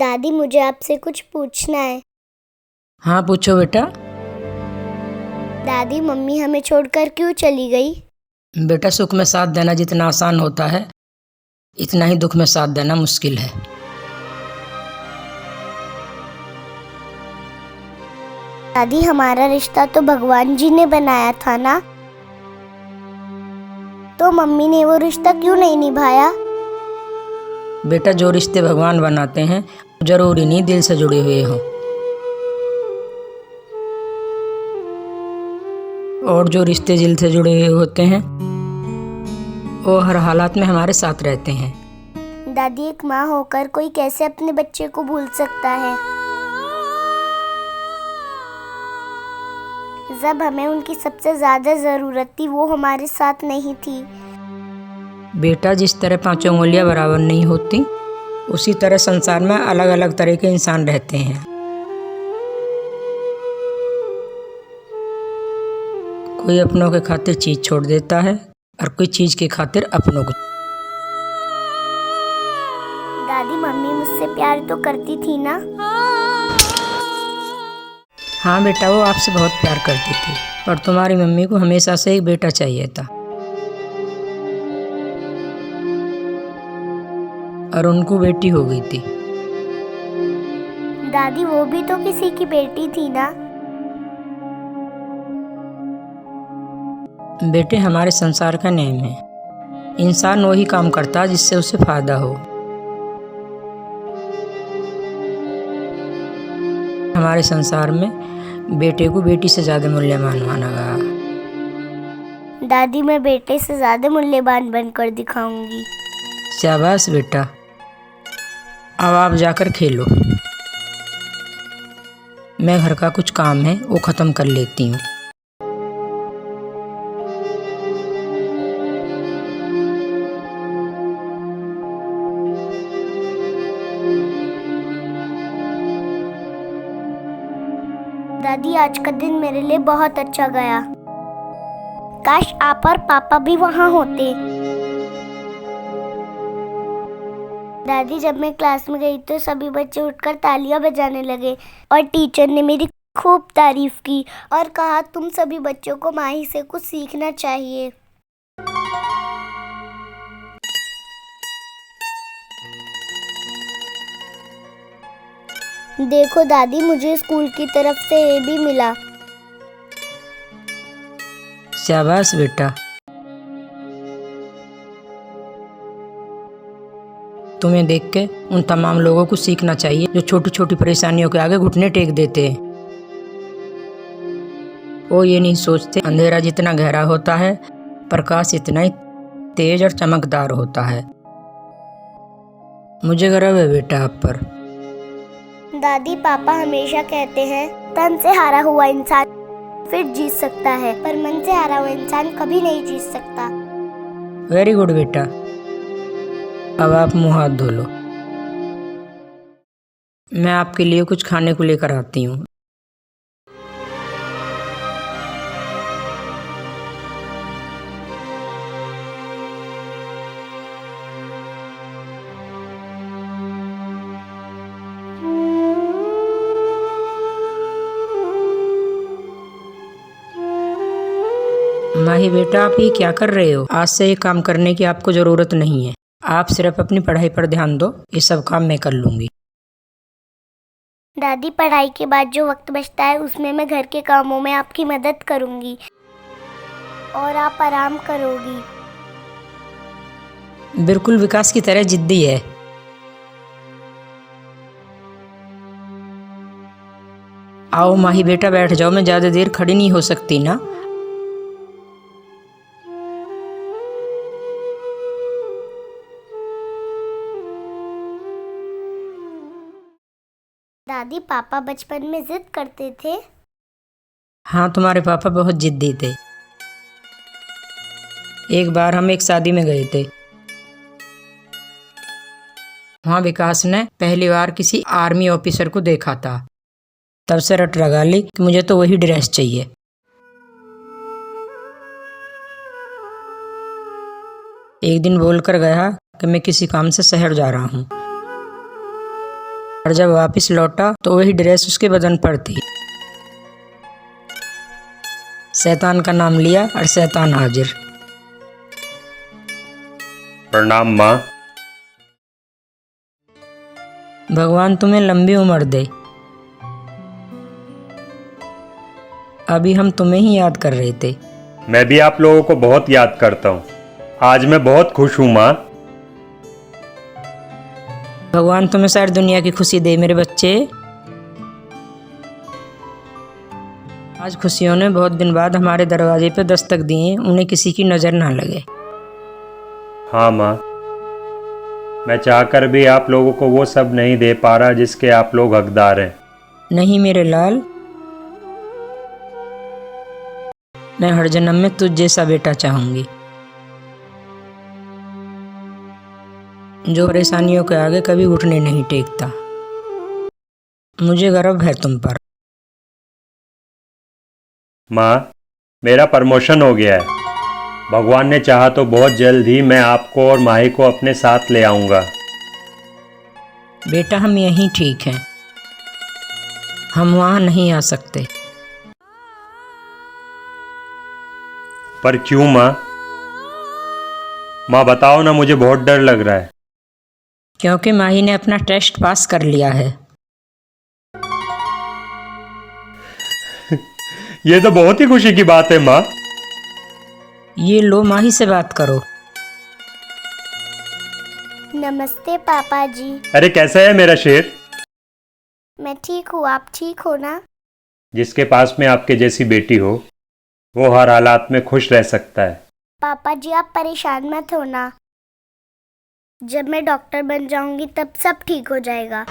दादी, मुझे आपसे कुछ पूछना है। हाँ पूछो बेटा। दादी, मम्मी हमें छोड़कर क्यों चली गई? बेटा, सुख में साथ देना जितना आसान होता है, इतना ही दुख में साथ देना मुश्किल है। दादी, हमारा रिश्ता तो भगवान जी ने बनाया था ना, तो मम्मी ने वो रिश्ता क्यों नहीं निभाया? बेटा, जो रिश्ते भगवान बनाते हैं जरूरी नहीं दिल से जुड़े हुए हों, और जो रिश्ते दिल से जुड़े हुए होते हैं वो हर हालात में हमारे साथ रहते हैं। दादी, एक माँ होकर कोई कैसे अपने बच्चे को भूल सकता है? जब हमें उनकी सबसे ज्यादा जरूरत थी वो हमारे साथ नहीं थी। बेटा, जिस तरह पांचों उंगलियां बराबर नहीं होती, उसी तरह संसार में अलग अलग तरह के इंसान रहते हैं। कोई अपनों के खातिर चीज छोड़ देता है और कोई चीज के खातिर अपनों को। दादी, मम्मी मुझसे प्यार तो करती थी ना? हाँ बेटा, वो आपसे बहुत प्यार करती थी, पर तुम्हारी मम्मी को हमेशा से एक बेटा चाहिए था, और उनको बेटी हो गई थी। दादी, वो भी तो किसी की बेटी थी ना? बेटे, हमारे संसार का नियम है, इंसान वही काम करता है जिससे उसे फायदा हो। हमारे संसार में बेटे को बेटी से ज्यादा मूल्यवान माना गया। दादी, मैं बेटे से ज्यादा मूल्यवान बनकर दिखाऊंगी। शाबाश बेटा, अब आप जाकर खेलो, मैं घर का कुछ काम है वो खत्म कर लेती हूँ। दादी, आज का दिन मेरे लिए बहुत अच्छा गया। काश आप और पापा भी वहाँ होते। दादी, जब मैं क्लास में गई तो सभी बच्चे उठकर तालियां बजाने लगे और टीचर ने मेरी खूब तारीफ की और कहा तुम सभी बच्चों को माही से कुछ सीखना चाहिए। देखो दादी, मुझे स्कूल की तरफ से ये भी मिला। शाबाश बेटा, तुम्हें देख के उन तमाम लोगों को सीखना चाहिए जो छोटी छोटी परेशानियों के आगे घुटने टेक देते हैं। वो ये नहीं सोचते अंधेरा जितना गहरा होता है, प्रकाश इतना ही तेज और चमकदार होता है। मुझे गर्व है बेटा आप पर। दादी, पापा हमेशा कहते हैं तन से हारा हुआ इंसान फिर जीत सकता है, पर मन से हारा हुआ इंसान कभी नहीं जीत सकता। वेरी गुड बेटा, अब आप मुंह हाथ धो लो, मैं आपके लिए कुछ खाने को लेकर आती हूँ। माही बेटा, आप ये क्या कर रहे हो? आज से ये काम करने की आपको जरूरत नहीं है, आप सिर्फ अपनी पढ़ाई पर ध्यान दो, ये सब काम मैं कर लूंगी। दादी, पढ़ाई के बाद जो वक्त बचता है उसमें मैं घर के कामों में आपकी मदद करूंगी और आप आराम करोगी। बिल्कुल विकास की तरह जिद्दी है। आओ माही बेटा, बैठ जाओ, मैं ज्यादा देर खड़ी नहीं हो सकती ना। दादी, पापा बचपन में जिद करते थे। हाँ, तुम्हारे पापा बहुत जिद्दी थे। एक बार हम एक शादी में गए थे, वहाँ विकास ने पहली बार किसी आर्मी ऑफिसर को देखा था। तब से रट लगा ली कि मुझे तो वही ड्रेस चाहिए। एक दिन बोलकर गया कि मैं किसी काम से शहर जा रहा हूँ। और जब वापस लौटा तो वही ड्रेस उसके बदन पर थी। शैतान का नाम लिया और शैतान हाजिर। प्रणाम माँ। भगवान तुम्हें लंबी उम्र दे। अभी हम तुम्हें ही याद कर रहे थे। मैं भी आप लोगों को बहुत याद करता हूँ। आज मैं बहुत खुश हूँ माँ। भगवान तुम्हें सारी दुनिया की खुशी दे मेरे बच्चे। आज खुशियों ने बहुत दिन बाद हमारे दरवाजे पे दस्तक दिए, उन्हें किसी की नज़र ना लगे। हाँ माँ, मैं चाहकर भी आप लोगों को वो सब नहीं दे पा रहा जिसके आप लोग हकदार हैं। नहीं मेरे लाल, मैं हर जन्म में तुझ जैसा बेटा चाहूंगी, जो परेशानियों के आगे कभी घुटने नहीं टेकता। मुझे गर्व है तुम पर। माँ, मेरा प्रमोशन हो गया है। भगवान ने चाहा तो बहुत जल्द ही मैं आपको और माही को अपने साथ ले आऊँगा। बेटा हम यहीं ठीक हैं, हम वहाँ नहीं आ सकते। पर क्यों माँ? माँ बताओ ना, मुझे बहुत डर लग रहा है। क्योंकि माही ने अपना टेस्ट पास कर लिया है। ये तो बहुत ही खुशी की बात है माँ। ये लो, माही से बात करो। नमस्ते पापा जी। अरे कैसा है मेरा शेर? मैं ठीक हूँ, आप ठीक हो ना? जिसके पास में आपके जैसी बेटी हो वो हर हालात में खुश रह सकता है। पापा जी आप परेशान मत होना, जब मैं डॉक्टर बन जाऊंगी तब सब ठीक हो जाएगा।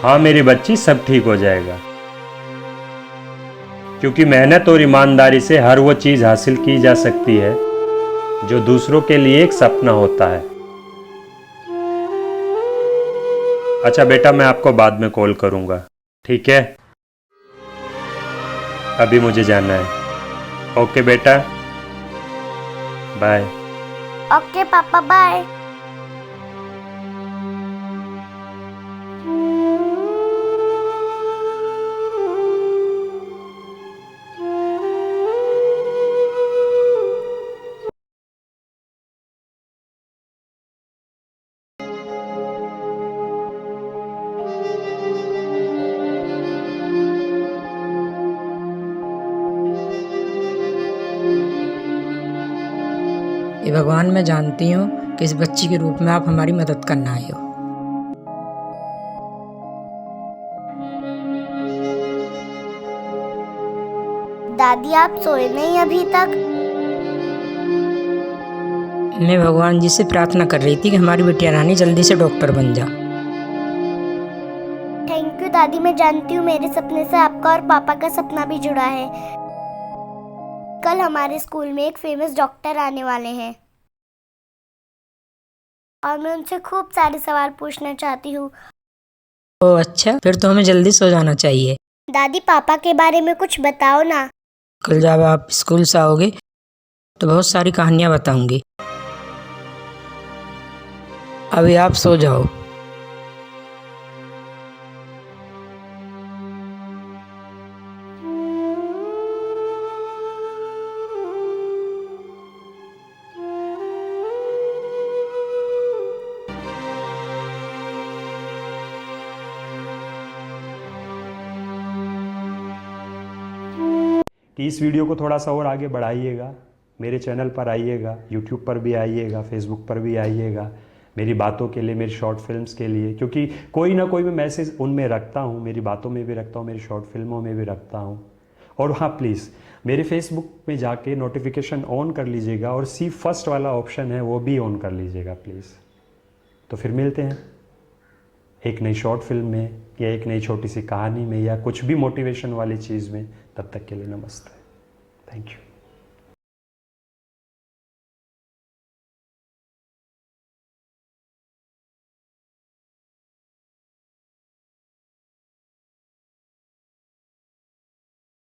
हाँ मेरी बच्ची, सब ठीक हो जाएगा, क्योंकि मेहनत और ईमानदारी से हर वो चीज़ हासिल की जा सकती है जो दूसरों के लिए एक सपना होता है। अच्छा बेटा, मैं आपको बाद में कॉल करूँगा, ठीक है? अभी मुझे जाना है। ओके बेटा, बाय। ओके पापा, बाय। ये भगवान, मैं जानती हूँ कि इस बच्ची के रूप में आप हमारी मदद करना आए हो। दादी आप सोए नहीं अभी तक? मैं भगवान जी से प्रार्थना कर रही थी कि हमारी बिटिया रानी जल्दी से डॉक्टर बन जा। थैंक यू दादी, मैं जानती हूँ मेरे सपने से आपका और पापा का सपना भी जुड़ा है। कल हमारे स्कूल में एक फेमस डॉक्टर आने वाले हैं और मैं उनसे खूब सारे सवाल पूछना चाहती हूँ। ओह अच्छा, फिर तो हमें जल्दी सो जाना चाहिए। दादी पापा के बारे में कुछ बताओ ना। कल जब आप स्कूल से आओगे तो बहुत सारी कहानियाँ बताऊंगी। अभी आप सो जाओ। कि इस वीडियो को थोड़ा सा और आगे बढ़ाइएगा, मेरे चैनल पर आइएगा, यूट्यूब पर भी आइएगा, फेसबुक पर भी आइएगा, मेरी बातों के लिए, मेरी शॉर्ट फिल्म्स के लिए, क्योंकि कोई ना कोई मैं मैसेज उनमें रखता हूँ, मेरी बातों में भी रखता हूँ, मेरी शॉर्ट फिल्मों में भी रखता हूँ। और हाँ प्लीज़ मेरे फेसबुक में जाके नोटिफिकेशन ऑन कर लीजिएगा और सी फर्स्ट वाला ऑप्शन है वो भी ऑन कर लीजिएगा प्लीज़। तो फिर मिलते हैं एक नई शॉर्ट फिल्म में या एक नई छोटी सी कहानी में या कुछ भी मोटिवेशन वाली चीज़ में। तब तक के लिए नमस्ते, थैंक यू।